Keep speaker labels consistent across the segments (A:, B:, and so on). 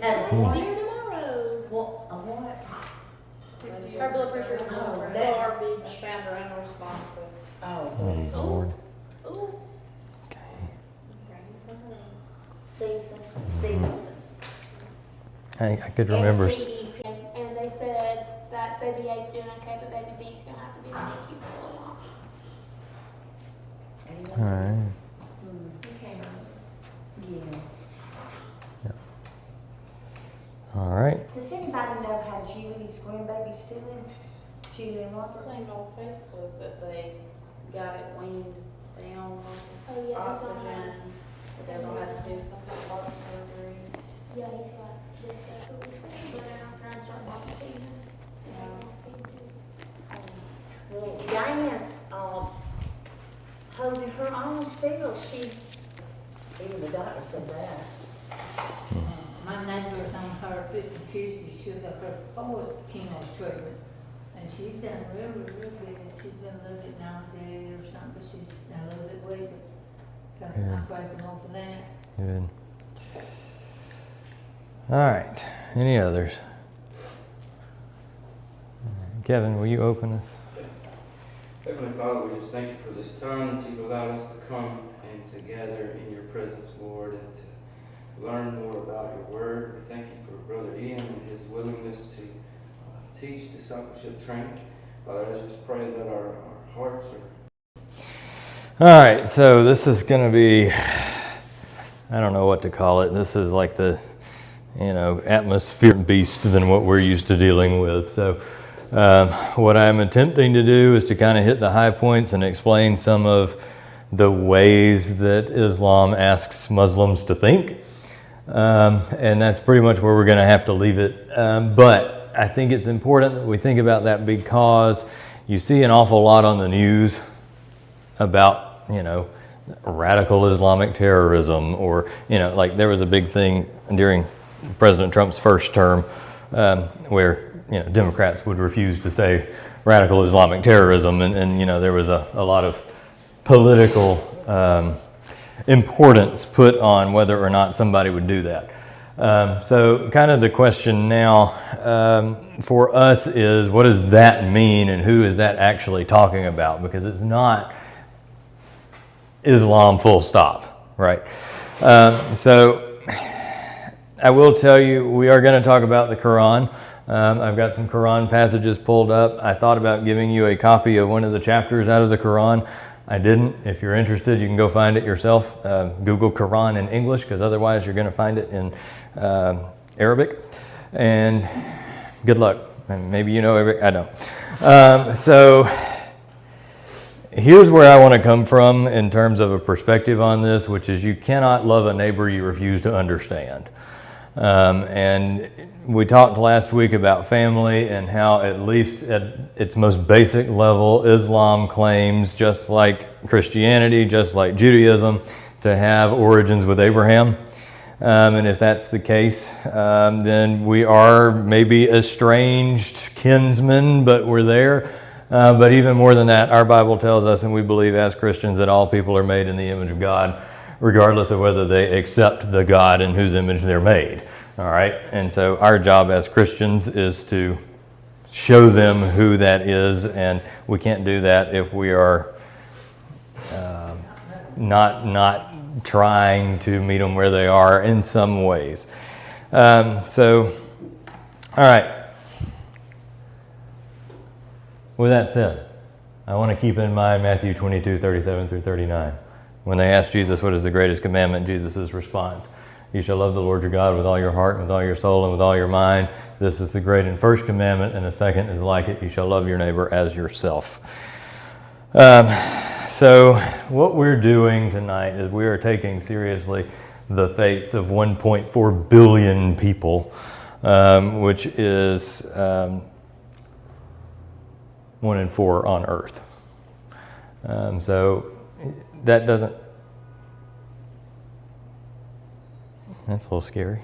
A: And
B: Cool.
C: See her tomorrow.
A: what?
C: 60. Her blood pressure is
A: Oh, that's-
C: garbage. I found her unresponsive.
A: Oh,
B: Oh, Lord.
C: Ooh.
B: Okay.
A: Susan Stevenson.
B: I could remember.
A: STEP.
C: And they said that baby A's doing okay, but baby B's gonna have to be in the NICU for a while.
B: All right.
A: Okay. Yeah.
B: All right.
A: Does anybody know how Julie's grandbaby's doing? Julie and Roberts?
D: Saying on Facebook that they got it weaned down
C: Oh,
D: with
C: yeah, he's on
D: oxygen,
C: that.
D: but they're gonna have to do some kind of heart surgery.
C: Yeah, he's got this, but I'm trying to start walking season.
A: Well, Diane's holding her own still. Even the doctor said that.
E: My neighbor's on her Christmas Tuesday, she got her fourth chemo treatment. And she's done real good. And she's been a little bit nauseated or something, but she's a little bit weak. So
B: Yeah.
E: I praise the Lord for that.
B: Good. All right. Any others? Kevin, will you open us?
F: Heavenly Father, we just thank you for this time that you've allowed us to come and to gather in your presence, Lord, and to learn more about your word. We thank you for Brother Ian and his willingness to teach discipleship training. Father, I just pray that our hearts are...
B: All right. So this is going to be, I don't know what to call it. This is like the, atmosphere beast than what we're used to dealing with. So what I'm attempting to do is to kind of hit the high points and explain some of the ways that Islam asks Muslims to think. And that's pretty much where we're going to have to leave it. But I think it's important that we think about that because you see an awful lot on the news about, radical Islamic terrorism or, like there was a big thing during President Trump's first term where, Democrats would refuse to say radical Islamic terrorism. And there was a lot of political importance put on whether or not somebody would do that. So kind of the question now for us is, what does that mean and who is that actually talking about? Because it's not Islam full stop, right? So I will tell you, we are going to talk about the Quran. I've got some Quran passages pulled up. I thought about giving you a copy of one of the chapters out of the Quran. I didn't. If you're interested, you can go find it yourself. Google Quran in English, because otherwise you're going to find it in Arabic. And good luck. Maybe you know Arabic. I don't. So here's where I want to come from in terms of a perspective on this, which is you cannot love a neighbor you refuse to understand. And we talked last week about family and how, at least at its most basic level, Islam claims, just like Christianity, just like Judaism, to have origins with Abraham. And if that's the case, then we are maybe estranged kinsmen, but we're there. But even more than that, our Bible tells us, and we believe as Christians, that all people are made in the image of God, regardless of whether they accept the God in whose image they're made. All right? And so our job as Christians is to show them who that is, and we can't do that if we are not trying to meet them where they are in some ways. So, all right. With that said, I want to keep in mind Matthew 22:37 through 39. When they asked Jesus, what is the greatest commandment? Jesus' response, you shall love the Lord your God with all your heart, and with all your soul, and with all your mind. This is the great and first commandment, and the second is like it. You shall love your neighbor as yourself. So what we're doing tonight is we are taking seriously the faith of 1.4 billion people, which is 1 in 4 on Earth. So that doesn't, that's a little scary.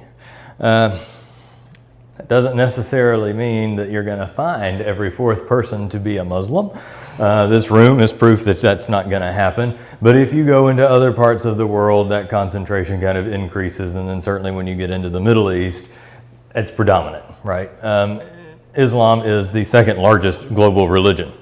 B: It doesn't necessarily mean that you're going to find every fourth person to be a Muslim. This room is proof that that's not going to happen. But if you go into other parts of the world, that concentration kind of increases. And then certainly when you get into the Middle East, it's predominant, right? Islam is the second largest global religion.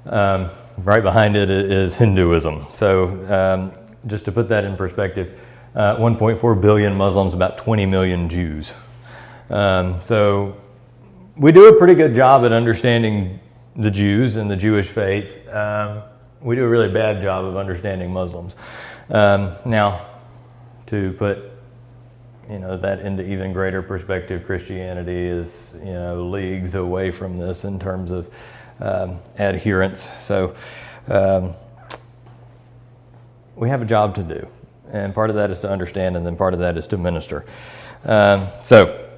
B: Right behind it is Hinduism. So just to put that in perspective, 1.4 billion Muslims, about 20 million Jews. So we do a pretty good job at understanding the Jews and the Jewish faith. We do a really bad job of understanding Muslims. Now, to put that into even greater perspective, Christianity is leagues away from this in terms of adherence. So we have a job to do, and part of that is to understand, and then part of that is to minister. So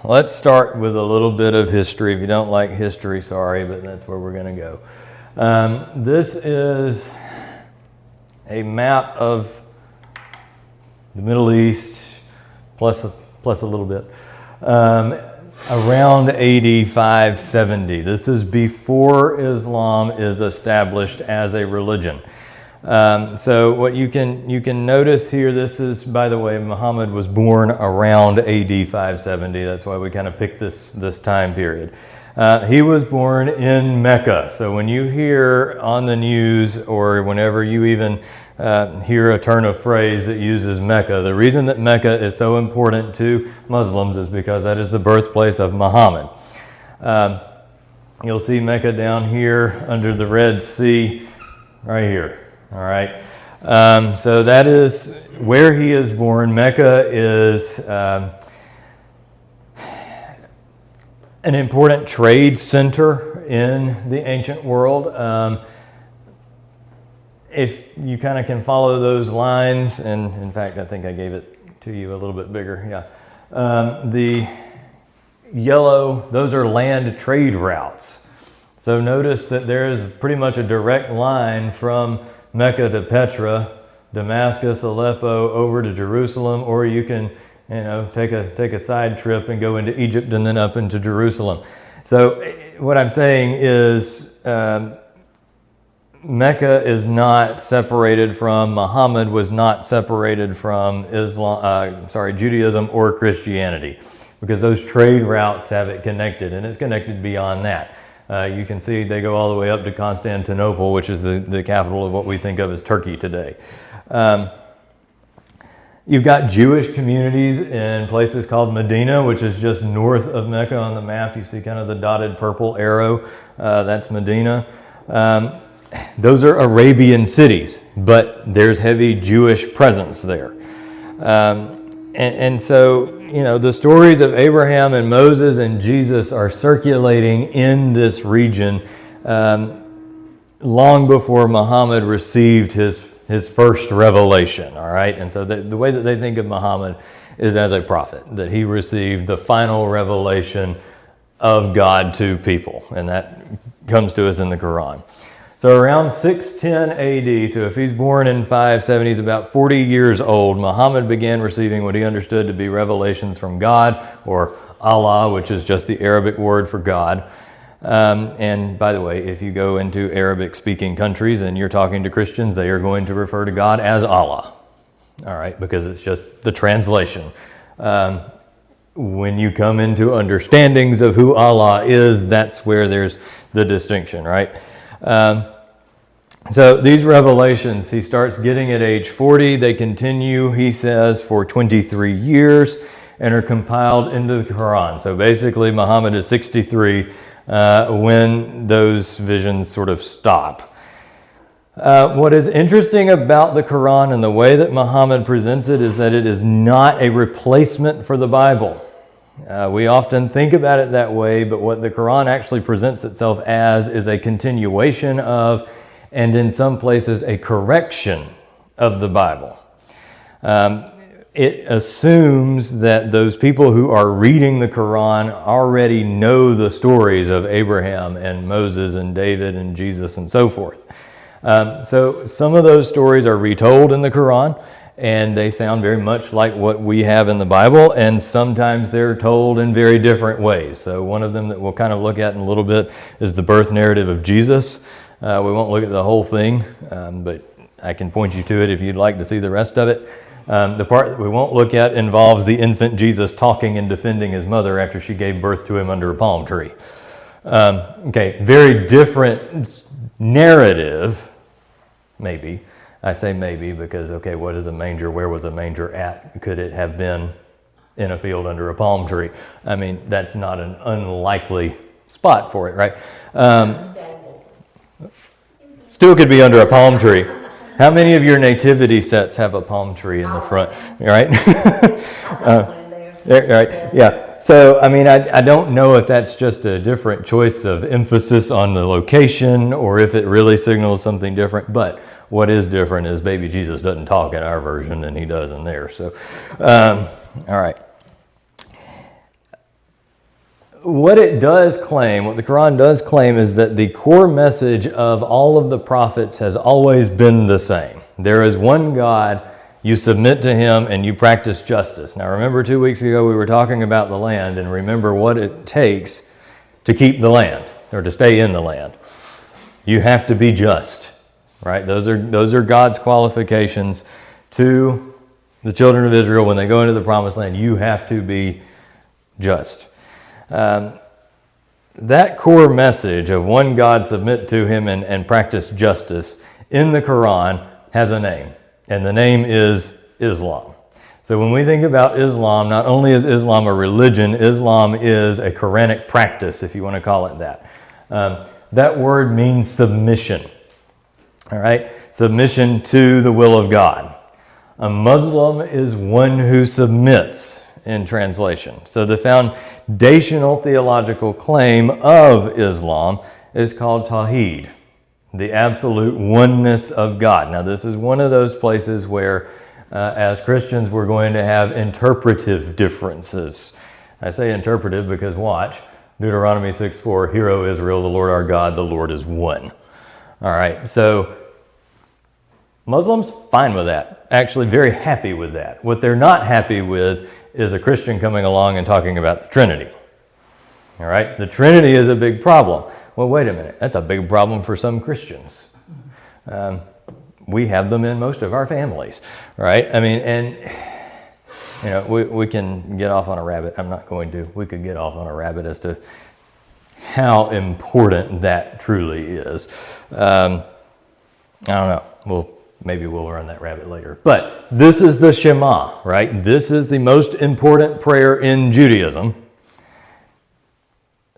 B: let's start with a little bit of history. If you don't like history, sorry, but that's where we're going to go. This is a map of the Middle East, plus a little bit, around AD 570. This is before Islam is established as a religion. So what you can notice here, this is, by the way, Muhammad was born around AD 570. That's why we kind of picked this time period. He was born in Mecca. So when you hear on the news, or whenever you even hear a turn of phrase that uses Mecca, the reason that Mecca is so important to Muslims is because that is the birthplace of Muhammad. You'll see Mecca down here under the Red Sea, right here. All right. So that is where he is born. Mecca is an important trade center in the ancient world. If you kind of can follow those lines, and in fact, I think I gave it to you a little bit bigger. Yeah. The yellow, those are land trade routes. So notice that there is pretty much a direct line from Mecca to Petra, Damascus, Aleppo, over to Jerusalem, or you can, take a side trip and go into Egypt and then up into Jerusalem. So what I'm saying is Mecca is not separated from, Muhammad was not separated from Judaism or Christianity, because those trade routes have it connected, and it's connected beyond that. You can see they go all the way up to Constantinople, which is the capital of what we think of as Turkey today. You've got Jewish communities in places called Medina, which is just north of Mecca on the map. You see kind of the dotted purple arrow. That's Medina. Those are Arabian cities, but there's heavy Jewish presence there. And so, the stories of Abraham and Moses and Jesus are circulating in this region long before Muhammad received his first revelation, all right? And so the way that they think of Muhammad is as a prophet, that he received the final revelation of God to people, and that comes to us in the Quran. So around 610 AD, so if he's born in 570, he's about 40 years old, Muhammad began receiving what he understood to be revelations from God, or Allah, which is just the Arabic word for God. And by the way, if you go into Arabic-speaking countries and you're talking to Christians, they are going to refer to God as Allah, all right, because it's just the translation. When you come into understandings of who Allah is, that's where there's the distinction, right? So these revelations, he starts getting at age 40. They continue, he says, for 23 years and are compiled into the Quran. So basically, Muhammad is 63 when those visions sort of stop. What is interesting about the Quran and the way that Muhammad presents it is that it is not a replacement for the Bible. We often think about it that way, but what the Quran actually presents itself as is a continuation of, and in some places, a correction of the Bible. It assumes that those people who are reading the Quran already know the stories of Abraham and Moses and David and Jesus and so forth. So some of those stories are retold in the Quran, and they sound very much like what we have in the Bible, and sometimes they're told in very different ways. So one of them that we'll kind of look at in a little bit is the birth narrative of Jesus. We won't look at the whole thing, but I can point you to it if you'd like to see the rest of it. The part that we won't look at involves the infant Jesus talking and defending his mother after she gave birth to him under a palm tree. Okay, very different narrative, maybe. I say maybe because, okay, what is a manger? Where was a manger at? Could it have been in a field under a palm tree? I mean, that's not an unlikely spot for it, right? Still could be under a palm tree. How many of your nativity sets have a palm tree in the front, right? Right, yeah. So, I mean, I don't know if that's just a different choice of emphasis on the location or if it really signals something different, but what is different is baby Jesus doesn't talk in our version and he does in theirs. So, all right. What it does claim, what the Quran does claim, is that the core message of all of the prophets has always been the same. There is one God, you submit to him, and you practice justice. Now remember 2 weeks ago we were talking about the land, and remember what it takes to keep the land, or to stay in the land. You have to be just, right? Those are God's qualifications to the children of Israel when they go into the promised land. You have to be just. That core message of one God, submit to him, and practice justice in the Quran has a name, and the name is Islam. So when we think about Islam, not only is Islam a religion, Islam is a Quranic practice, if you want to call it that. That word means submission, all right? Submission to the will of God. A Muslim is one who submits, in translation. So the foundational theological claim of Islam is called Tawheed, the absolute oneness of God. Now this is one of those places where as Christians we're going to have interpretive differences. I say interpretive because watch, Deuteronomy 6:4, Hear, O Israel, the Lord our God, the Lord is one. All right, so Muslims, fine with that. Actually very happy with that. What they're not happy with is a Christian coming along and talking about the Trinity. All right, the Trinity is a big problem. Well, wait a minute, that's a big problem for some Christians. We have them in most of our families, right? I mean, and you know, we can get off on a rabbit. I'm not going to. We could get off on a rabbit as to how important that truly is. I don't know. Maybe we'll run that rabbit later. But this is the Shema, right? This is the most important prayer in Judaism.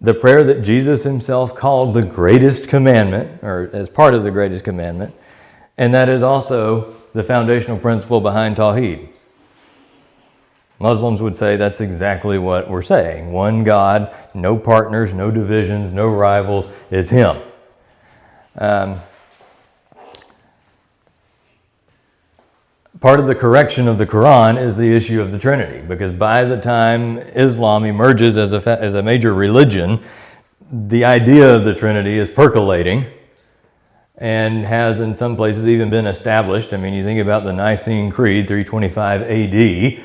B: The prayer that Jesus himself called the greatest commandment, or as part of the greatest commandment. And that is also the foundational principle behind Tawheed. Muslims would say that's exactly what we're saying. One God, no partners, no divisions, no rivals. It's him. Part of the correction of the Quran is the issue of the Trinity, because by the time Islam emerges as a major religion, the idea of the Trinity is percolating and has in some places even been established. I mean, you think about the Nicene Creed, 325 AD.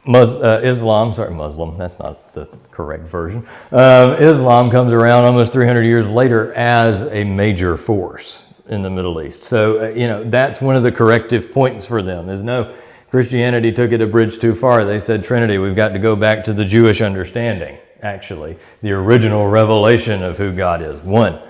B: Muslim, that's not the correct version. Islam comes around almost 300 years later as a major force in the Middle East. So, that's one of the corrective points for them is no, Christianity took it a bridge too far. They said Trinity, we've got to go back to the Jewish understanding, actually, the original revelation of who God is, one.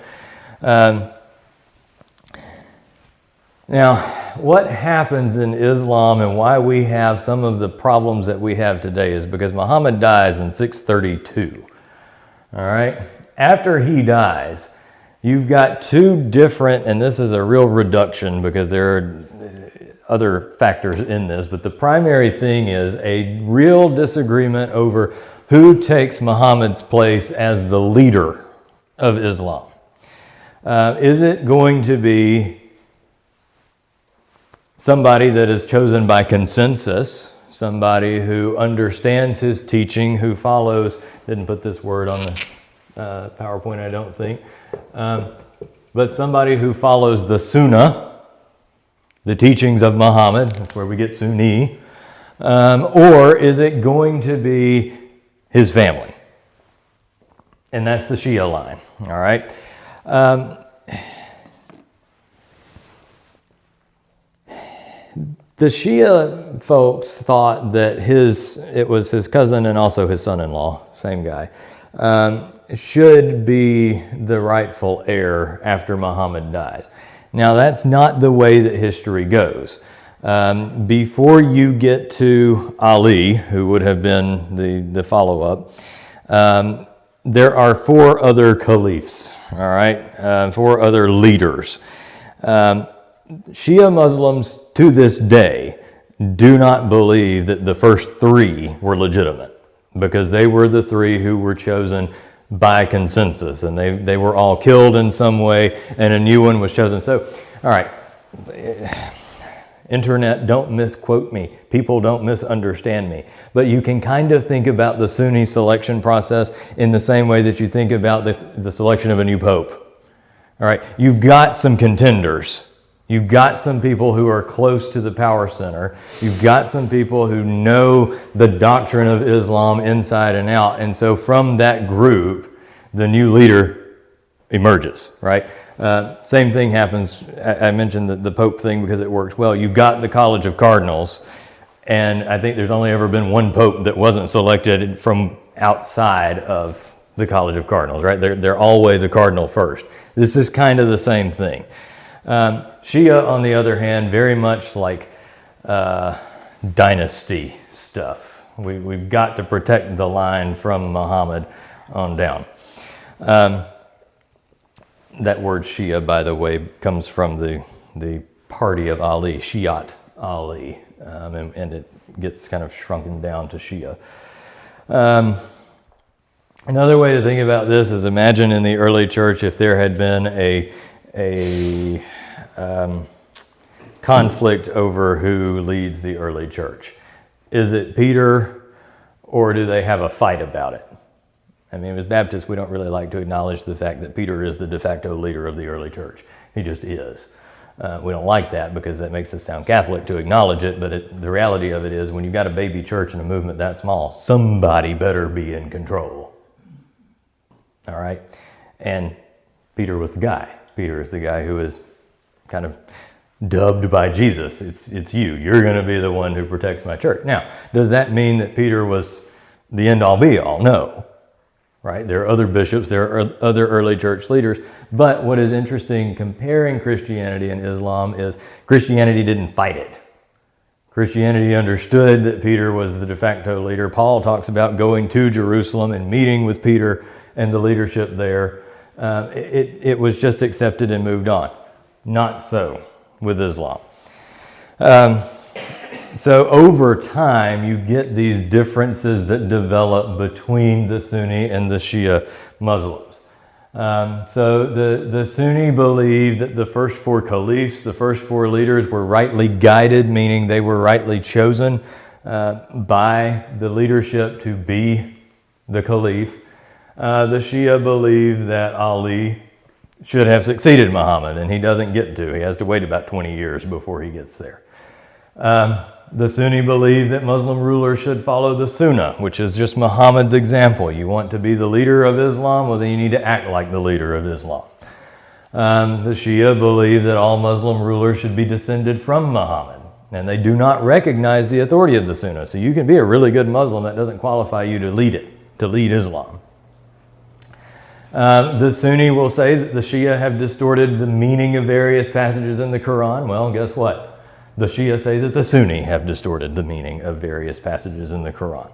B: Now, what happens in Islam and why we have some of the problems that we have today is because Muhammad dies in 632, all right? After he dies, you've got two different, and this is a real reduction because there are other factors in this, but the primary thing is a real disagreement over who takes Muhammad's place as the leader of Islam. Is it going to be somebody that is chosen by consensus, somebody who understands his teaching, who follows, didn't put this word on the PowerPoint, I don't think, but somebody who follows the Sunnah, the teachings of Muhammad, that's where we get Sunni, or is it going to be his family? And that's the Shia line, all right? The Shia folks thought that it was his cousin and also his son-in-law, same guy, should be the rightful heir after Muhammad dies. Now, that's not the way that history goes. Before you get to Ali, who would have been the follow-up, there are 4 other caliphs, all right, 4 other leaders. Shia Muslims to this day do not believe that the first 3 were legitimate, because they were the 3 who were chosen by consensus, and they were all killed in some way, and a new one was chosen. So, all right, internet, don't misquote me. People don't misunderstand me. But you can kind of think about the Sunni selection process in the same way that you think about the selection of a new pope. All right, you've got some contenders. You've got some people who are close to the power center. You've got some people who know the doctrine of Islam inside and out. And so from that group, the new leader emerges, right? Same thing happens. I mentioned the Pope thing because it works well. You've got the College of Cardinals, and I think there's only ever been one Pope that wasn't selected from outside of the College of Cardinals, right? They're always a cardinal first. This is kind of the same thing. Shia, on the other hand, very much like dynasty stuff. We've got to protect the line from Muhammad on down. That word Shia, by the way, comes from the party of Ali, Shiat Ali, and it gets kind of shrunken down to Shia. Another way to think about this is, imagine in the early church if there had been a conflict over who leads the early church. Is it Peter, or do they have a fight about it? I mean, as Baptists, we don't really like to acknowledge the fact that Peter is the de facto leader of the early church. He just is. We don't like that because that makes us sound Catholic to acknowledge it, but the reality of it is, when you've got a baby church and a movement that small, somebody better be in control. All right? And Peter was the guy. Peter is the guy who is kind of dubbed by Jesus. It's you. You're going to be the one who protects my church. Now, does that mean that Peter was the end-all be-all? No. Right? There are other bishops, there are other early church leaders. But what is interesting comparing Christianity and Islam is Christianity didn't fight it. Christianity understood that Peter was the de facto leader. Paul talks about going to Jerusalem and meeting with Peter and the leadership there. It was just accepted and moved on. Not so with Islam. So over time, you get these differences that develop between the Sunni and the Shia Muslims. So the Sunni believe that the first 4 caliphs, the first 4 leaders, were rightly guided, meaning they were rightly chosen by the leadership to be the caliph. The Shia believe that Ali should have succeeded Muhammad, and he doesn't get to. He has to wait about 20 years before he gets there. The Sunni believe that Muslim rulers should follow the Sunnah, which is just Muhammad's example. You want to be the leader of Islam, well, then you need to act like the leader of Islam. The Shia believe that all Muslim rulers should be descended from Muhammad, and they do not recognize the authority of the Sunnah. So you can be a really good Muslim, that doesn't qualify you to lead Islam. The Sunni will say that the Shia have distorted the meaning of various passages in the Quran. Well, guess what? The Shia say that the Sunni have distorted the meaning of various passages in the Quran.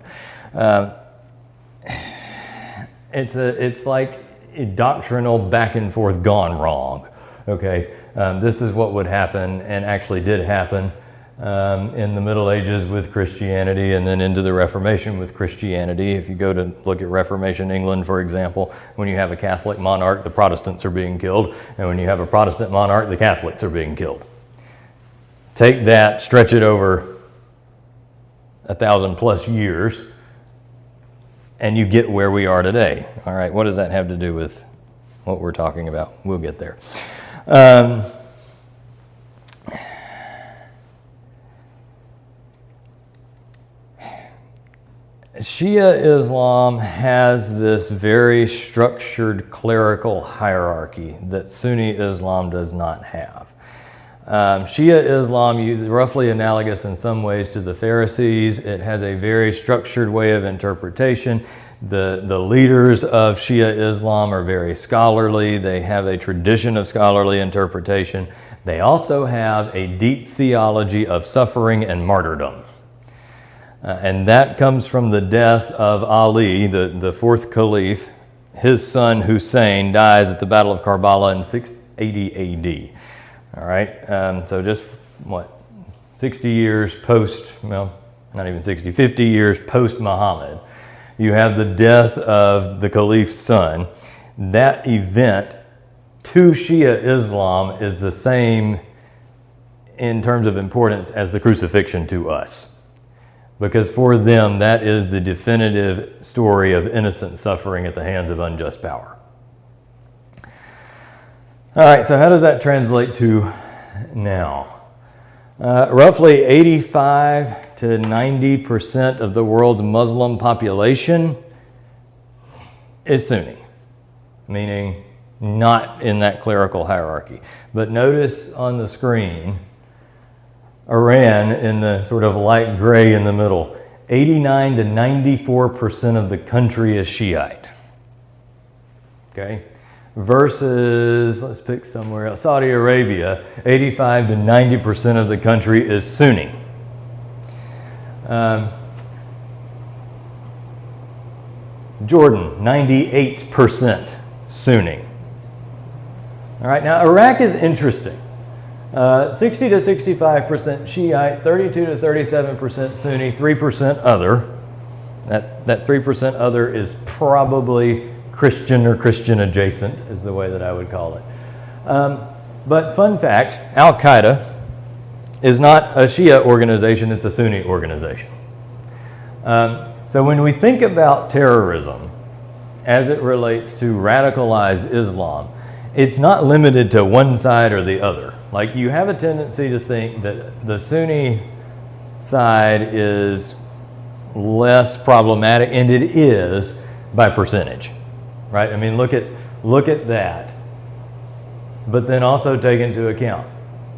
B: It's like a doctrinal back and forth gone wrong. Okay, this is what would happen, and actually did happen in the Middle Ages with Christianity, and then into the Reformation with Christianity. If you go to look at Reformation England, for example, when you have a Catholic monarch, the Protestants are being killed, and when you have a Protestant monarch, the Catholics are being killed. Take that, stretch it over 1,000+ years, and you get where we are today. All right, what does that have to do with what we're talking about? We'll get there. Shia Islam has this very structured clerical hierarchy that Sunni Islam does not have. Shia Islam is roughly analogous in some ways to the Pharisees. It has a very structured way of interpretation. The leaders of Shia Islam are very scholarly. They have a tradition of scholarly interpretation. They also have a deep theology of suffering and martyrdom. And that comes from the death of Ali, the fourth caliph. His son Hussein dies at the Battle of Karbala in 680 AD. All right, so just 60 years post, well, not even 60, 50 years post Muhammad, you have the death of the caliph's son. That event to Shia Islam is the same in terms of importance as the crucifixion to us. Because for them, that is the definitive story of innocent suffering at the hands of unjust power. All right, so how does that translate to now? Roughly 85 to 90% of the world's Muslim population is Sunni, meaning not in that clerical hierarchy. But notice on the screen, Iran in the sort of light gray in the middle, 89 to 94% of the country is Shiite. Okay? Versus, let's pick somewhere else, Saudi Arabia, 85 to 90% of the country is Sunni. Jordan, 98% Sunni. All right, now Iraq is interesting. 60 to 65% Shiite, 32 to 37% Sunni, 3% other. That 3% other is probably Christian or Christian adjacent is the way that I would call it. But fun fact, Al-Qaeda is not a Shia organization, it's a Sunni organization. So when we think about terrorism as it relates to radicalized Islam, it's not limited to one side or the other. Like, you have a tendency to think that the Sunni side is less problematic, and it is by percentage. Right? I mean, look at that. But then also take into account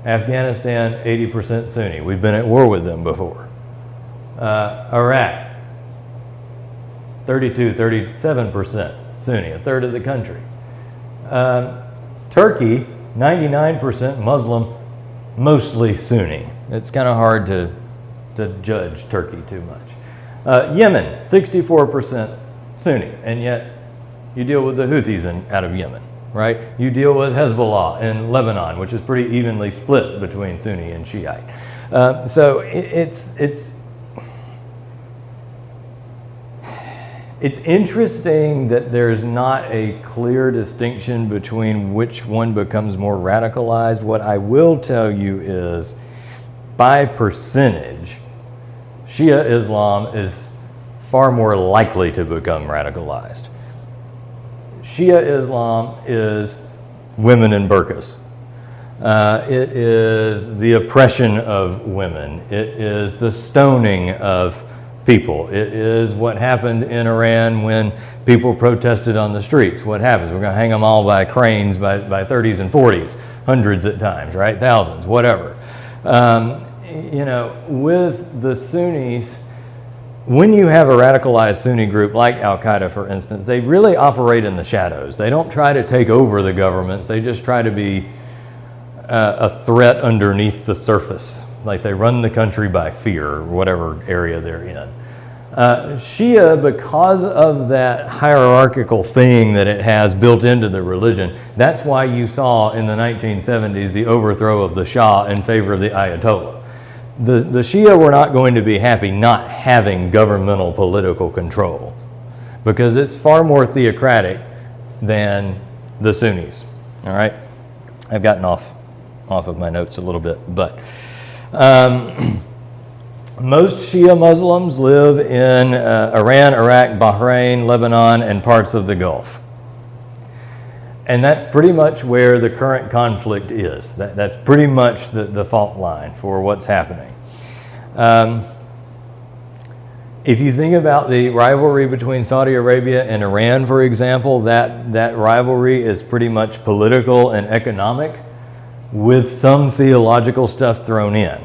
B: Afghanistan, 80% Sunni. We've been at war with them before. Iraq, 32, 37% Sunni, a third of the country. Turkey, 99% Muslim, mostly Sunni. It's kind of hard to judge Turkey too much. Yemen, 64% Sunni, and yet you deal with the Houthis out of Yemen, right? You deal with Hezbollah in Lebanon, which is pretty evenly split between Sunni and Shiite. So it's interesting that there's not a clear distinction between which one becomes more radicalized. What I will tell you is, by percentage, Shia Islam is far more likely to become radicalized. Shia Islam is women in burqas. It is the oppression of women. It is the stoning of people. It is what happened in Iran when people protested on the streets. What happens? We're going to hang them all by cranes by 30s and 40s, hundreds at times, right? Thousands, whatever. With the Sunnis, when you have a radicalized Sunni group like Al-Qaeda, for instance, they really operate in the shadows. They don't try to take over the governments. They just try to be a threat underneath the surface. Like, they run the country by fear, whatever area they're in. Shia, because of that hierarchical thing that it has built into the religion, that's why you saw in the 1970s the overthrow of the Shah in favor of the Ayatollah. The Shia were not going to be happy not having governmental political control, because it's far more theocratic than the Sunnis. All right? I've gotten off of my notes a little bit, but most Shia Muslims live in Iran, Iraq, Bahrain, Lebanon, and parts of the Gulf. And that's pretty much where the current conflict is. That's pretty much the fault line for what's happening. If you think about the rivalry between Saudi Arabia and Iran, for example, that rivalry is pretty much political and economic. with some theological stuff thrown in.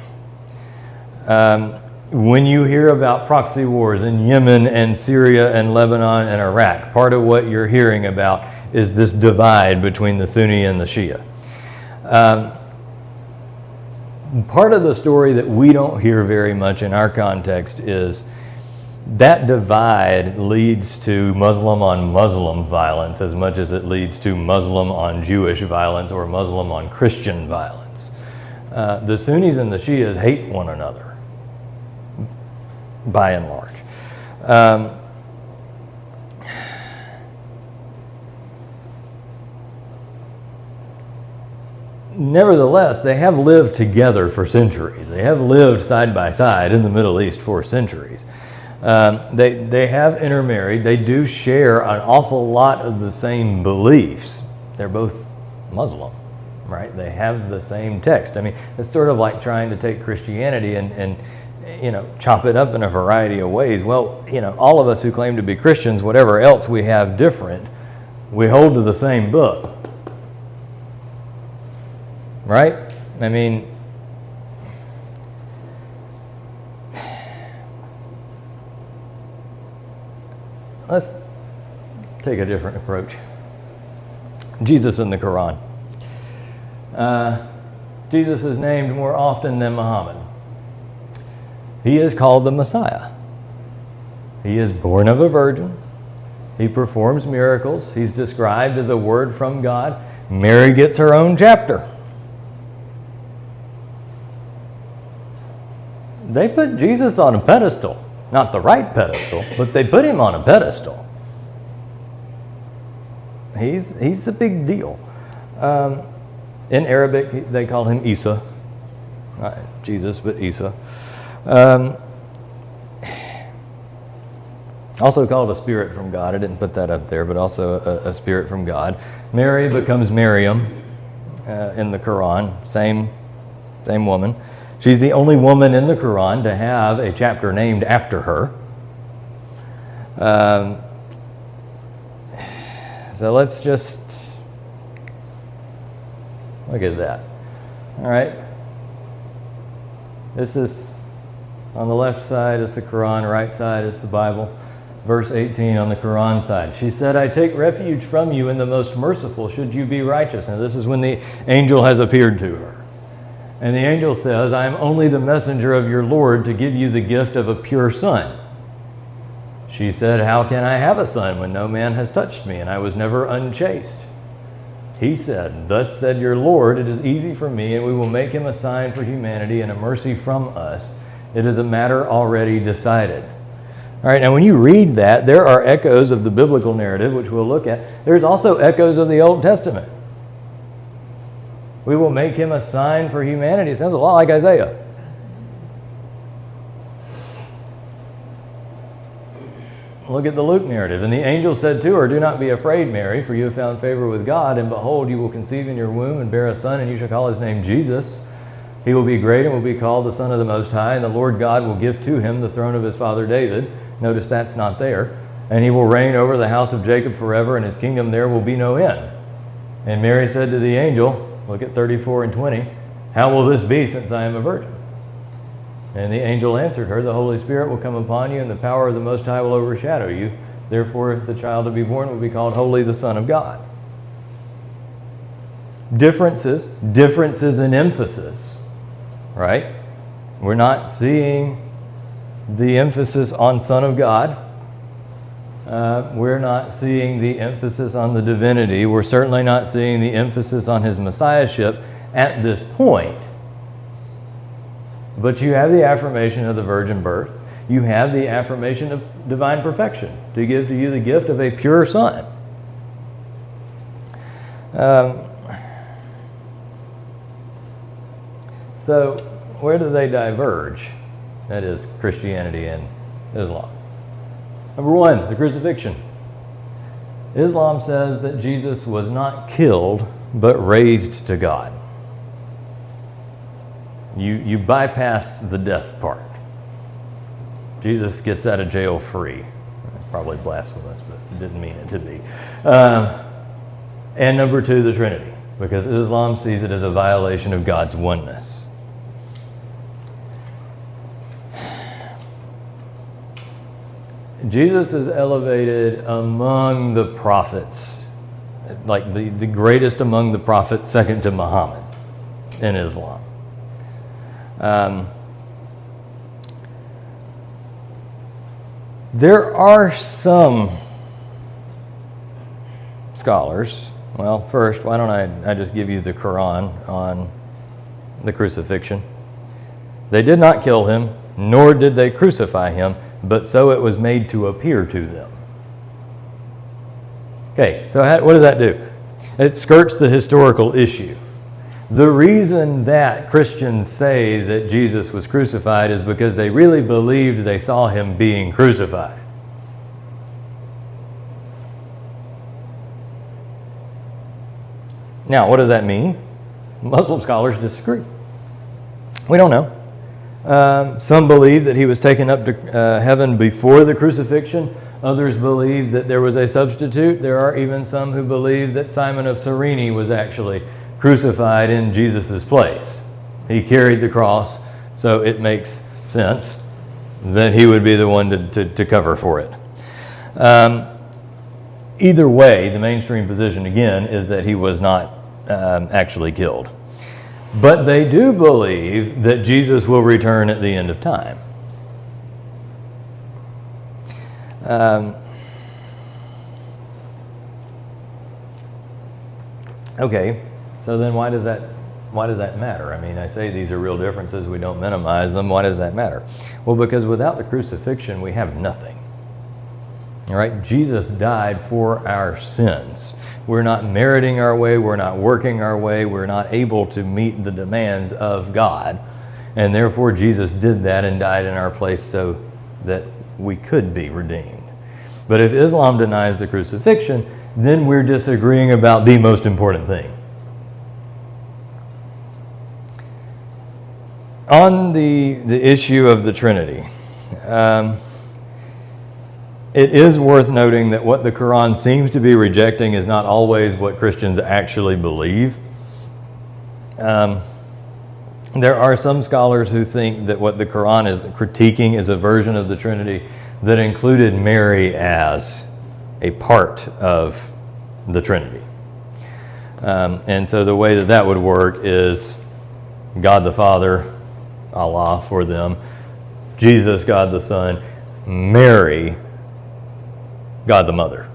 B: When you hear about proxy wars in Yemen and Syria and Lebanon and Iraq, part of what you're hearing about is this divide between the Sunni and the Shia. Part of the story that we don't hear very much in our context is that divide leads to Muslim on Muslim violence as much as it leads to Muslim on Jewish violence or Muslim on Christian violence. The Sunnis and the Shias hate one another, by and large. Nevertheless, they have lived together for centuries. They have lived side by side in the Middle East for centuries. They have intermarried. They do share an awful lot of the same beliefs. They're both Muslim, right? They have the same text. I mean, it's sort of like trying to take Christianity and chop it up in a variety of ways. Well, all of us who claim to be Christians, whatever else we have different, we hold to the same book, right? I mean, let's take a different approach. Jesus in the Quran. Jesus is named more often than Muhammad. He is called the Messiah. He is born of a virgin. He performs miracles. He's described as a word from God. Mary gets her own chapter. They put Jesus on a pedestal. Not the right pedestal, but they put him on a pedestal. He's a big deal. In Arabic, they call him Isa. Not Jesus, but Isa. Also called a spirit from God. I didn't put that up there, but also a spirit from God. Mary becomes Miriam in the Quran. Same woman. She's the only woman in the Quran to have a chapter named after her. So let's just look at that. All right. This is on the left side is the Quran, right side is the Bible. Verse 18 on the Quran side. She said, I take refuge from you in the most merciful, should you be righteous. Now this is when the angel has appeared to her. And the angel says, I am only the messenger of your Lord to give you the gift of a pure son. She said, how can I have a son when no man has touched me and I was never unchaste? He said, thus said your Lord, it is easy for me and we will make him a sign for humanity and a mercy from us. It is a matter already decided. All right, now when you read that, there are echoes of the biblical narrative, which we'll look at. There's also echoes of the Old Testament. We will make him a sign for humanity. It sounds a lot like Isaiah. Look at the Luke narrative. And the angel said to her, do not be afraid, Mary, for you have found favor with God, and behold, you will conceive in your womb and bear a son, and you shall call his name Jesus. He will be great and will be called the Son of the Most High, and the Lord God will give to him the throne of his father David. Notice that's not there. And he will reign over the house of Jacob forever, and his kingdom there will be no end. And Mary said to the angel, look at 34 and 20, how will this be since I am a virgin? And the angel answered her, the Holy Spirit will come upon you, and the power of the Most High will overshadow you. Therefore, the child to be born will be called Holy, the Son of God. Differences in emphasis, right? We're not seeing the emphasis on Son of God. We're not seeing the emphasis on the divinity. We're certainly not seeing the emphasis on his messiahship at this point. But you have the affirmation of the virgin birth. You have the affirmation of divine perfection to give to you the gift of a pure son. So where do they diverge? That is Christianity and Islam. Number one, the crucifixion. Islam says that Jesus was not killed, but raised to God. You bypass the death part. Jesus gets out of jail free. That's probably blasphemous, but didn't mean it to be. And number two, the Trinity. because Islam sees it as a violation of God's oneness. Jesus is elevated among the prophets, like the greatest among the prophets, second to Muhammad in Islam. There are some scholars. Well, first, why don't I just give you the Quran on the crucifixion? They did not kill him, nor did they crucify him, but so it was made to appear to them. Okay, so what does that do? It skirts the historical issue. The reason that Christians say that Jesus was crucified is because they really believed they saw him being crucified. Now, what does that mean? Muslim scholars disagree. We don't know. Some believe that he was taken up to heaven before the crucifixion. Others believe that there was a substitute. There are even some who believe that Simon of Cyrene was actually crucified in Jesus' place. He carried the cross, so it makes sense that he would be the one to cover for it. Either way, the mainstream position, again, is that he was not actually killed. But they do believe that Jesus will return at the end of time. Okay, so then why does that matter? I mean, I say these are real differences, we don't minimize them. Why does that matter? Well, because without the crucifixion, we have nothing. All right, Jesus died for our sins. We're not meriting our way, we're not working our way, we're not able to meet the demands of God. And therefore, Jesus did that and died in our place so that we could be redeemed. But if Islam denies the crucifixion, then we're disagreeing about the most important thing. On the issue of the Trinity, it is worth noting that what the Quran seems to be rejecting is not always what Christians actually believe. There are some scholars who think that what the Quran is critiquing is a version of the Trinity that included Mary as a part of the Trinity. And so the way that would work is God the Father, Allah for them, Jesus, God the Son, Mary, God the Mother.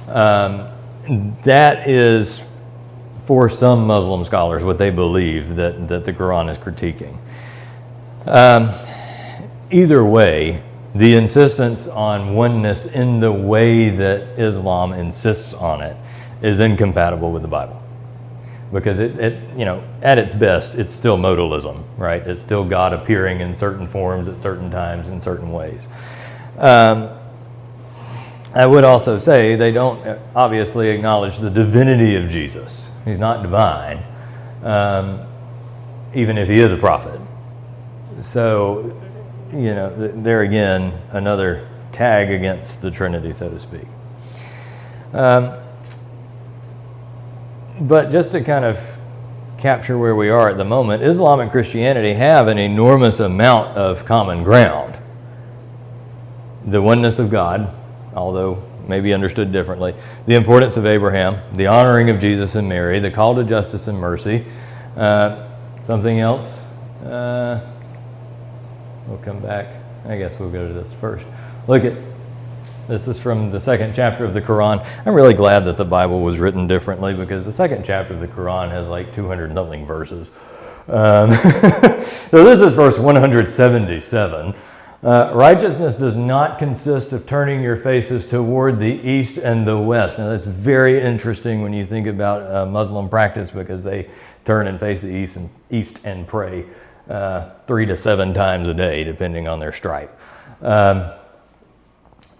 B: That is, for some Muslim scholars, what they believe that the Quran is critiquing. Either way, the insistence on oneness in the way that Islam insists on it is incompatible with the Bible. Because it at its best, it's still modalism, right? It's still God appearing in certain forms at certain times in certain ways. I would also say they don't obviously acknowledge the divinity of Jesus. He's not divine, even if he is a prophet. So, there again, another tag against the Trinity, so to speak. But just to kind of capture where we are at the moment, Islam and Christianity have an enormous amount of common ground. The oneness of God, although maybe understood differently, the importance of Abraham, the honoring of Jesus and Mary, the call to justice and mercy. Something else? We'll come back. I guess we'll go to this first. This is from the second chapter of the Quran. I'm really glad that the Bible was written differently because the second chapter of the Quran has like 200-something verses. So this is verse 177. Righteousness does not consist of turning your faces toward the east and the west. Now that's very interesting when you think about Muslim practice because they turn and face the east and pray 3 to 7 times a day, depending on their stripe.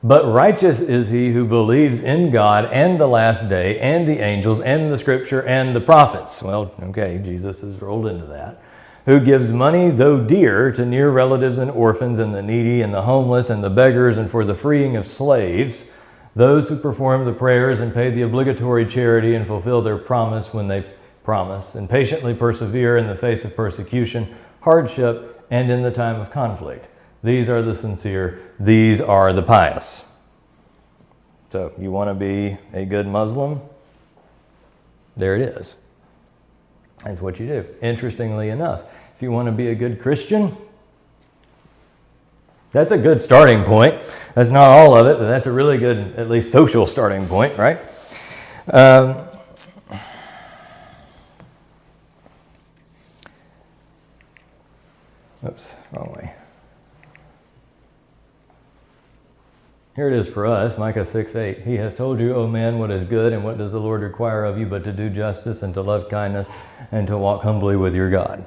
B: But righteous is he who believes in God and the last day and the angels and the scripture and the prophets. Well, okay, Jesus is rolled into that. Who gives money, though dear, to near relatives and orphans and the needy and the homeless and the beggars and for the freeing of slaves. Those who perform the prayers and pay the obligatory charity and fulfill their promise when they promise, and patiently persevere in the face of persecution, hardship, and in the time of conflict. These are the sincere, these are the pious. So, you want to be a good Muslim? There it is. That's what you do. Interestingly enough, if you want to be a good Christian, that's a good starting point. That's not all of it, but that's a really good, at least social starting point, right? Oops, wrong way. Here it is for us, Micah 6:8. He has told you, O man, what is good, and what does the Lord require of you but to do justice and to love kindness and to walk humbly with your God.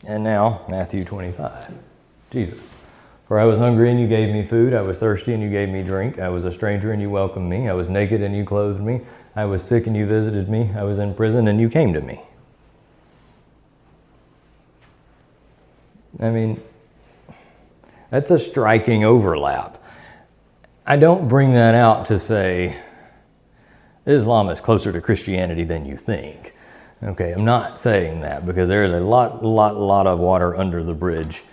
B: And now, Matthew 25. Jesus. For I was hungry and you gave me food. I was thirsty and you gave me drink. I was a stranger and you welcomed me. I was naked and you clothed me. I was sick and you visited me. I was in prison and you came to me. I mean, that's a striking overlap. I don't bring that out to say Islam is closer to Christianity than you think. Okay, I'm not saying that because there is a lot of water under the bridge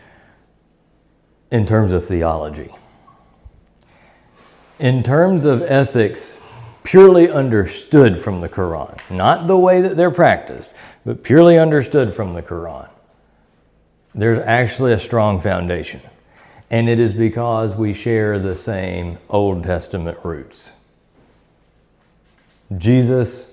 B: in terms of theology. In terms of ethics, purely understood from the Quran, not the way that they're practiced, but purely understood from the Quran, there's actually a strong foundation. And it is because we share the same Old Testament roots. Jesus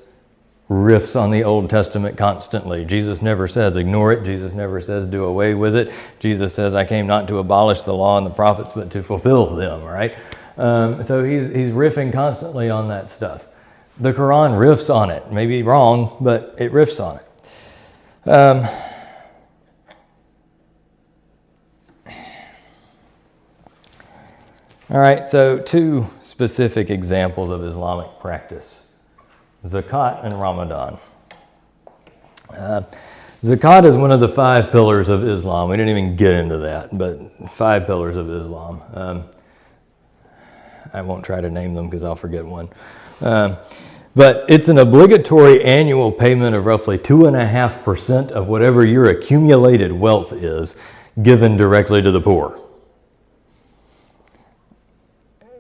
B: riffs on the Old Testament constantly. Jesus never says ignore it. Jesus never says do away with it. Jesus says I came not to abolish the law and the prophets, but to fulfill them, right? So he's riffing constantly on that stuff. The Quran riffs on it. Maybe wrong, but it riffs on it. All right, so two specific examples of Islamic practice. Zakat and Ramadan. Zakat is one of the 5 pillars of Islam. We didn't even get into that, but 5 pillars of Islam. I won't try to name them because I'll forget one. But it's an obligatory annual payment of roughly 2.5% of whatever your accumulated wealth is, given directly to the poor.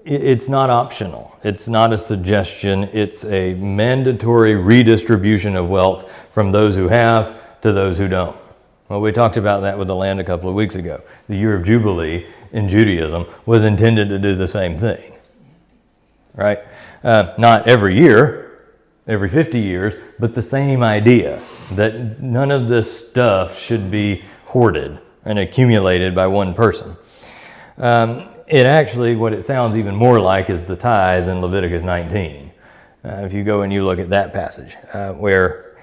B: It's not optional. It's not a suggestion. It's a mandatory redistribution of wealth from those who have to those who don't. Well, we talked about that with the land a couple of weeks ago. The year of Jubilee in Judaism was intended to do the same thing, right? Not every year, every 50 years, but the same idea that none of this stuff should be hoarded and accumulated by one person. It actually, what it sounds even more like is the tithe in Leviticus 19. If you go and you look at that passage, where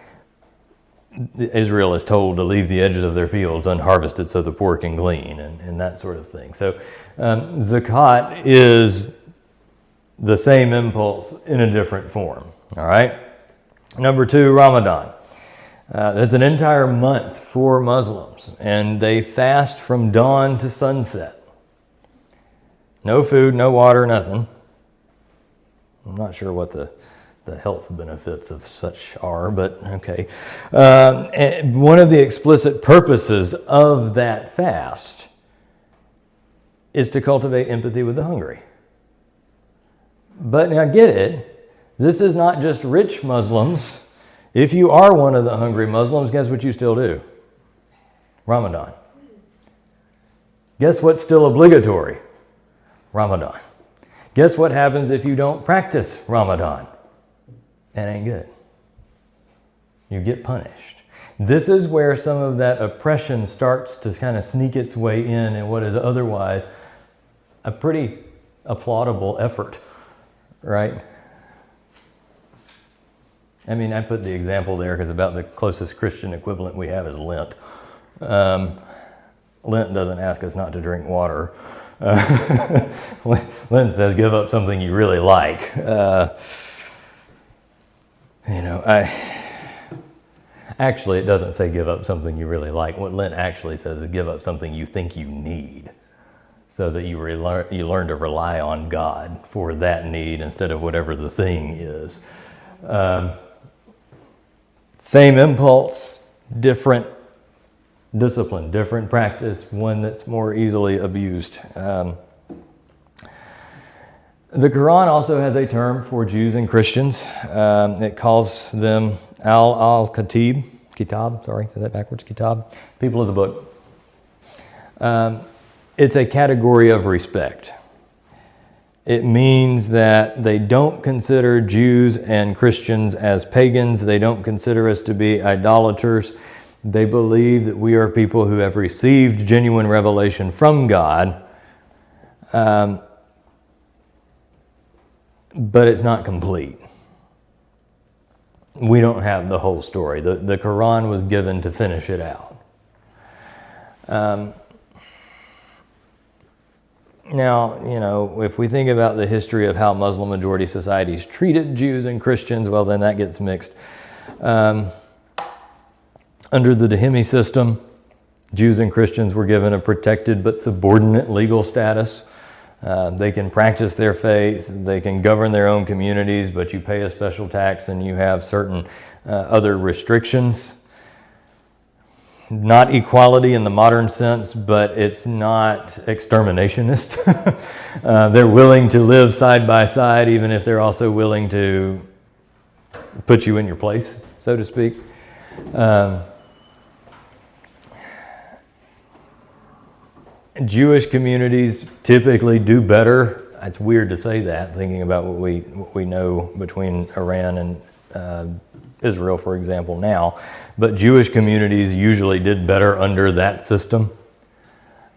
B: Israel is told to leave the edges of their fields unharvested so the poor can glean, and that sort of thing. So zakat is the same impulse in a different form, all right? Number 2, Ramadan. That's an entire month for Muslims, and they fast from dawn to sunset. No food, no water, nothing. I'm not sure what the health benefits of such are, but okay. And one of the explicit purposes of that fast is to cultivate empathy with the hungry. But now get it, this is not just rich Muslims. If you are one of the hungry Muslims, guess what you still do? Ramadan. Guess what's still obligatory? Ramadan. Guess what happens if you don't practice Ramadan? It ain't good. You get punished. This is where some of that oppression starts to kind of sneak its way in what is otherwise a pretty applaudable effort, right? I mean, I put the example there because about the closest Christian equivalent we have is Lent. Lent doesn't ask us not to drink water. Lent says give up something you really like. Actually, it doesn't say give up something you really like. What Lent actually says is give up something you think you need. so that you learn to rely on God for that need instead of whatever the thing is. Same impulse, different discipline, different practice, one that's more easily abused. The Quran also has a term for Jews and Christians. It calls them al-Kitab, say that backwards, Kitab, people of the book. It's a category of respect. It means that they don't consider Jews and Christians as pagans. They don't consider us to be idolaters. They believe that we are people who have received genuine revelation from God, but it's not complete. We don't have the whole story. The Quran was given to finish it out. Now, if we think about the history of how Muslim majority societies treated Jews and Christians, well, then that gets mixed. Under the Dhimmi system, Jews and Christians were given a protected but subordinate legal status. They can practice their faith, they can govern their own communities, but you pay a special tax and you have certain other restrictions. Not equality in the modern sense, but it's not exterminationist. They're willing to live side by side, even if they're also willing to put you in your place, so to speak. Jewish communities typically do better. It's weird to say that, thinking about what we know between Iran and Israel, for example, now. But Jewish communities usually did better under that system.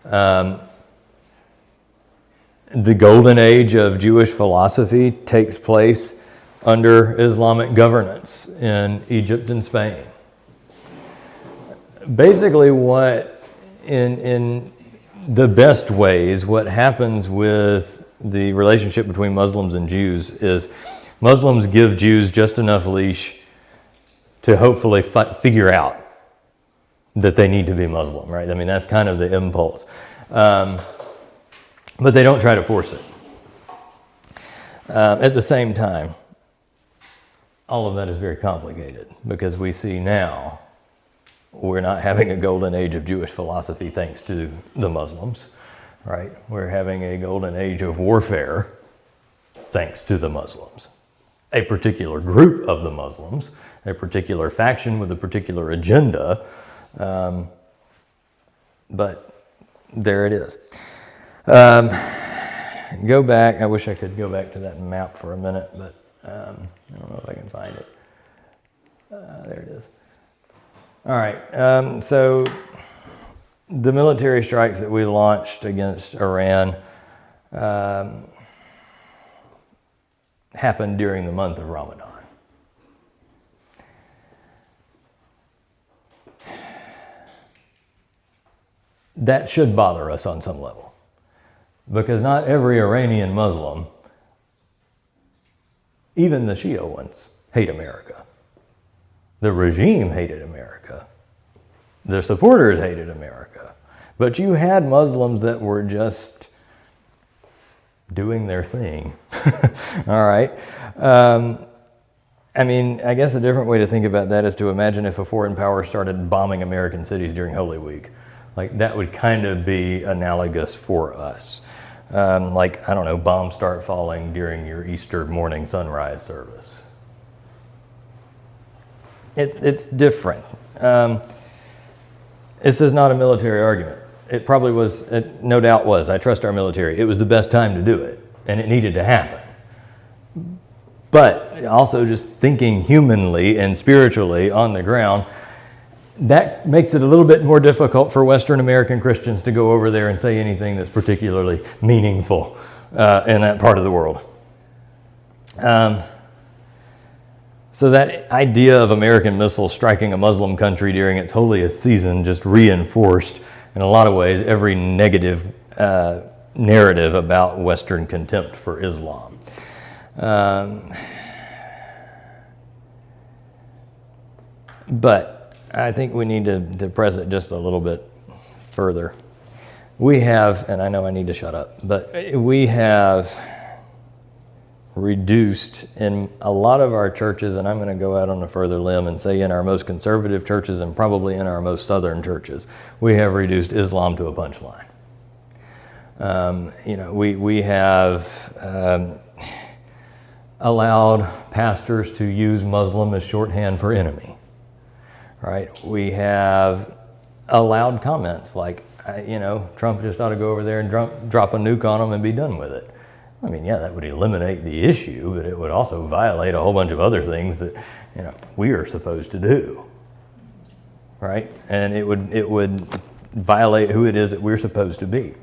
B: The golden age of Jewish philosophy takes place under Islamic governance in Egypt and Spain. Basically, what in the best ways, what happens with the relationship between Muslims and Jews is Muslims give Jews just enough leash to hopefully figure out that they need to be Muslim, right? I mean, that's kind of the impulse. But they don't try to force it. At the same time, all of that is very complicated because we see now we're not having a golden age of Jewish philosophy thanks to the Muslims, right? We're having a golden age of warfare thanks to the Muslims. A particular group of the Muslims, a particular faction with a particular agenda, but there it is. Go back, I wish I could go back to that map for a minute, but I don't know if I can find it. There it is. All right, so the military strikes that we launched against Iran happened during the month of Ramadan. That should bother us on some level, because not every Iranian Muslim, even the Shia ones, hate America. The regime hated America. Their supporters hated America. But you had Muslims that were just doing their thing. All right. I mean, I guess a different way to think about that is to imagine if a foreign power started bombing American cities during Holy Week. Like, that would kind of be analogous for us. Like, I don't know, bombs start falling during your Easter morning sunrise service. It's different. This is not a military argument. It probably was, it no doubt was. I trust our military. It was the best time to do it, and it needed to happen. But also just thinking humanly and spiritually on the ground, that makes it a little bit more difficult for Western American Christians to go over there and say anything that's particularly meaningful in that part of the world. So that idea of American missiles striking a Muslim country during its holiest season just reinforced, in a lot of ways, every negative narrative about Western contempt for Islam. But I think we need to press it just a little bit further. we have, and I know I need to shut up, but we have reduced in a lot of our churches, and I'm going to go out on a further limb and say in our most conservative churches and probably in our most southern churches, we have reduced Islam to a punchline. We have allowed pastors to use Muslim as shorthand for enemy, right? We have allowed comments like, Trump just ought to go over there and drop a nuke on them and be done with it. I mean, yeah, that would eliminate the issue, but it would also violate a whole bunch of other things that, we are supposed to do, right? And it would violate who it is that we're supposed to be.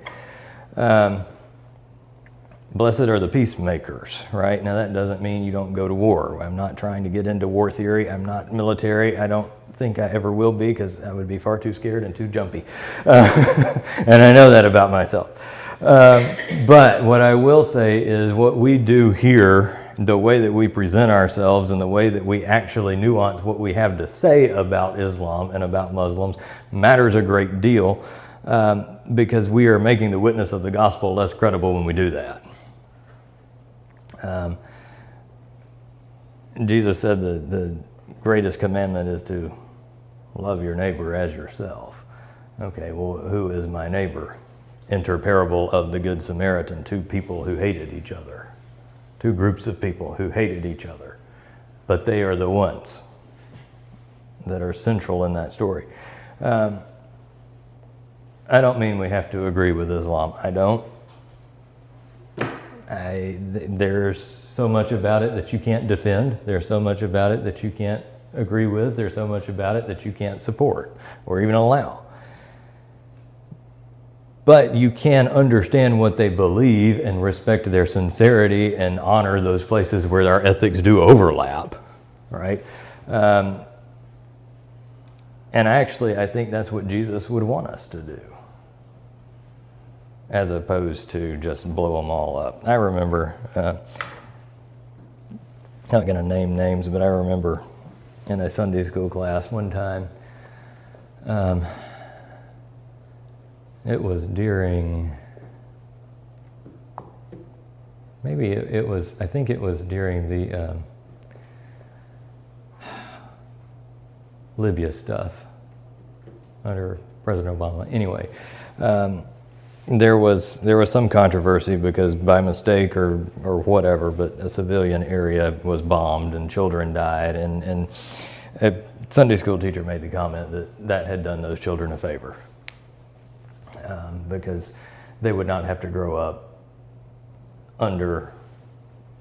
B: Blessed are the peacemakers, right? Now, that doesn't mean you don't go to war. I'm not trying to get into war theory. I'm not military. I don't think I ever will be, because I would be far too scared and too jumpy. And I know that about myself. But what I will say is what we do here, the way that we present ourselves and the way that we actually nuance what we have to say about Islam and about Muslims matters a great deal, because we are making the witness of the gospel less credible when we do that. Jesus said the greatest commandment is to love your neighbor as yourself. Okay, well, who is my neighbor? Enter parable of the Good Samaritan, two people who hated each other, two groups of people who hated each other, but they are the ones that are central in that story. I don't mean we have to agree with Islam. I don't. There's so much about it that you can't defend. There's so much about it that you can't agree with. There's so much about it that you can't support or even allow. But you can understand what they believe and respect their sincerity and honor those places where our ethics do overlap, right? And I think that's what Jesus would want us to do, as opposed to just blow them all up. I remember, not going to name names, but I remember in a Sunday school class one time, it was during, I think it was during the Libya stuff under President Obama. Anyway, there was some controversy because by mistake or whatever, but a civilian area was bombed and children died, and a Sunday school teacher made the comment that had done those children a favor, because they would not have to grow up under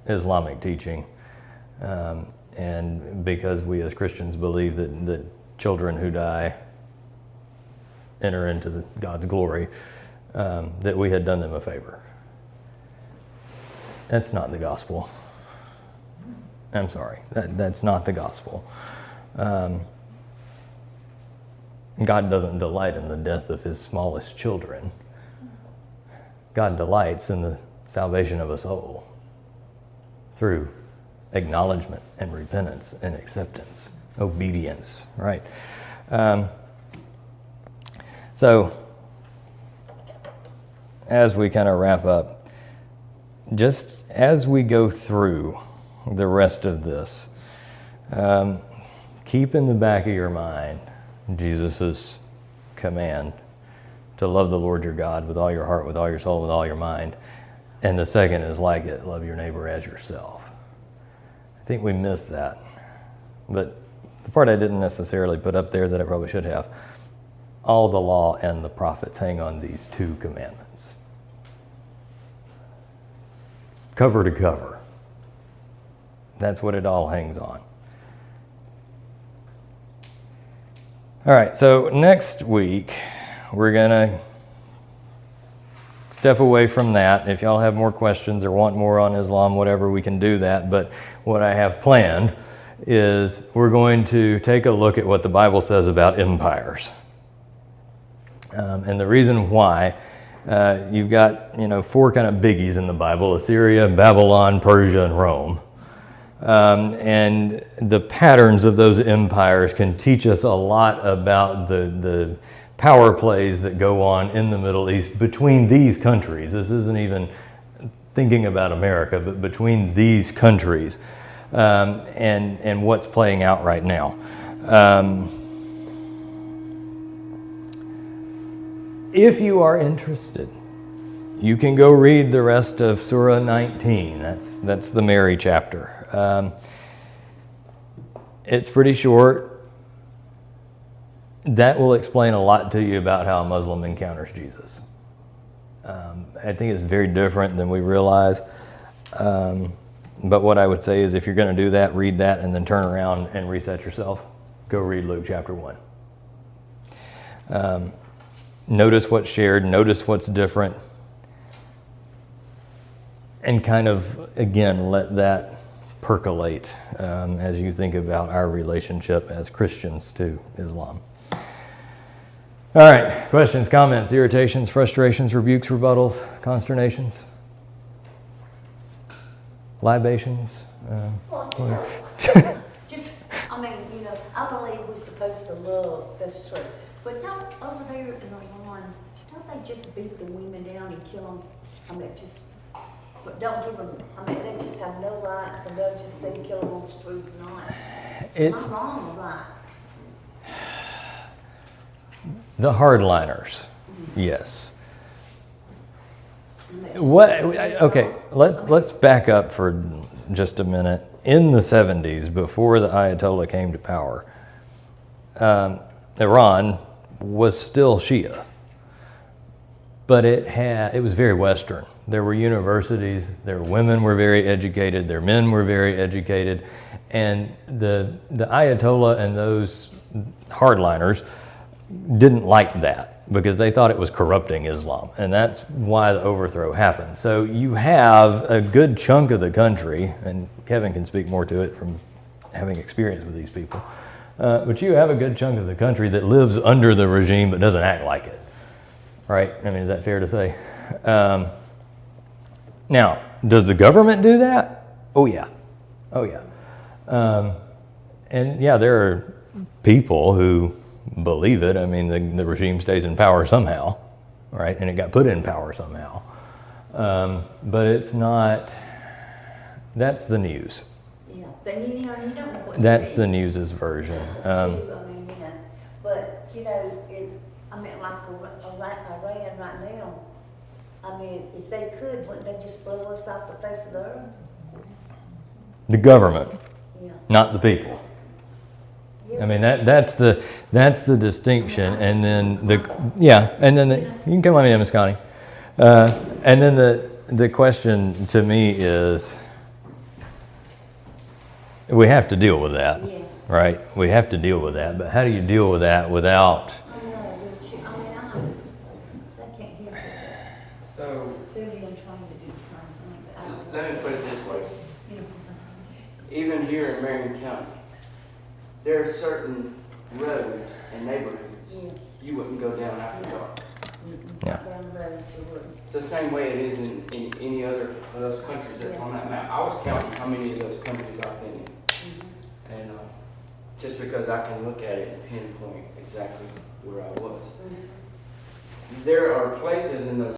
B: Islamic teaching, and because we as Christians believe that children who die enter into God's glory, that we had done them a favor. That's not the gospel. I'm sorry, that's not the gospel. God doesn't delight in the death of his smallest children. God delights in the salvation of a soul through acknowledgement and repentance and acceptance, obedience, right? So, as we kind of wrap up, just as we go through the rest of this, keep in the back of your mind Jesus' command to love the Lord your God with all your heart, with all your soul, with all your mind. And the second is like it, love your neighbor as yourself. I think we missed that. But the part I didn't necessarily put up there that I probably should have, all the law and the prophets hang on these two commandments. Cover to cover. That's what it all hangs on. All right, so next week, we're going to step away from that. If y'all have more questions or want more on Islam, whatever, we can do that. But what I have planned is we're going to take a look at what the Bible says about empires. And the reason why, you've got, four kind of biggies in the Bible: Assyria, Babylon, Persia, and Rome. And the patterns of those empires can teach us a lot about the power plays that go on in the Middle East between these countries. This isn't even thinking about America, but between these countries, and what's playing out right now. If you are interested, you can go read the rest of Surah 19. That's the Mary chapter. It's pretty short. That will explain a lot to you about how a Muslim encounters Jesus. I think it's very different than we realize. But what I would say is if you're going to do that, read that and then turn around and reset yourself. Go read Luke chapter 1. Notice what's shared, notice what's different, and kind of, again, let that percolate as you think about our relationship as Christians to Islam. All right, questions, comments, irritations, frustrations, rebukes, rebuttals, consternations, libations?
A: Well, just, I mean, I believe we're supposed to love, that's true. But don't, over there in Iran, don't they just beat the women down and kill them? I mean, don't give them, I mean, they just have no rights and they'll just say kill them on the streets and all. Am I wrong or right?
B: The hardliners, yes. Okay, let's back up for just a minute. In the 70s, before the Ayatollah came to power, Iran was still Shia, but it was very Western. There were universities, their women were very educated, their men were very educated, and the Ayatollah and those hardliners didn't like that because they thought it was corrupting Islam, and that's why the overthrow happened. So you have a good chunk of the country, and Kevin can speak more to it from having experience with these people, but you have a good chunk of the country that lives under the regime but doesn't act like it, right? I mean, is that fair to say? Now, does the government do that? Oh yeah. And yeah, there are people who believe it. I mean, the regime stays in power somehow, right? And it got put in power somehow. But it's not, that's the news.
A: Yeah, then you don't know what
B: That's the news's version.
A: I mean, but I mean, like Iran right now, I mean, if they could, wouldn't they just blow us off the face of the earth?
B: The government,
A: Yeah.
B: not the people. I mean, that's the distinction, and then you can come on in, Miss Connie. And then the question to me is, we have to deal with that, right? We have to deal with that, but how do you deal with that without?
F: So,
A: They're even trying to do the same thing, but I don't.
F: let me put it this way. Even here in Marion County, there are certain roads and neighborhoods you wouldn't go down after dark.
B: Yeah.
A: Down the road, you wouldn't.
F: It's the same way it is in any other of those countries that's on that map. I was counting how many of those countries I've been in. And just because I can look at it and pinpoint exactly where I was. There are places in those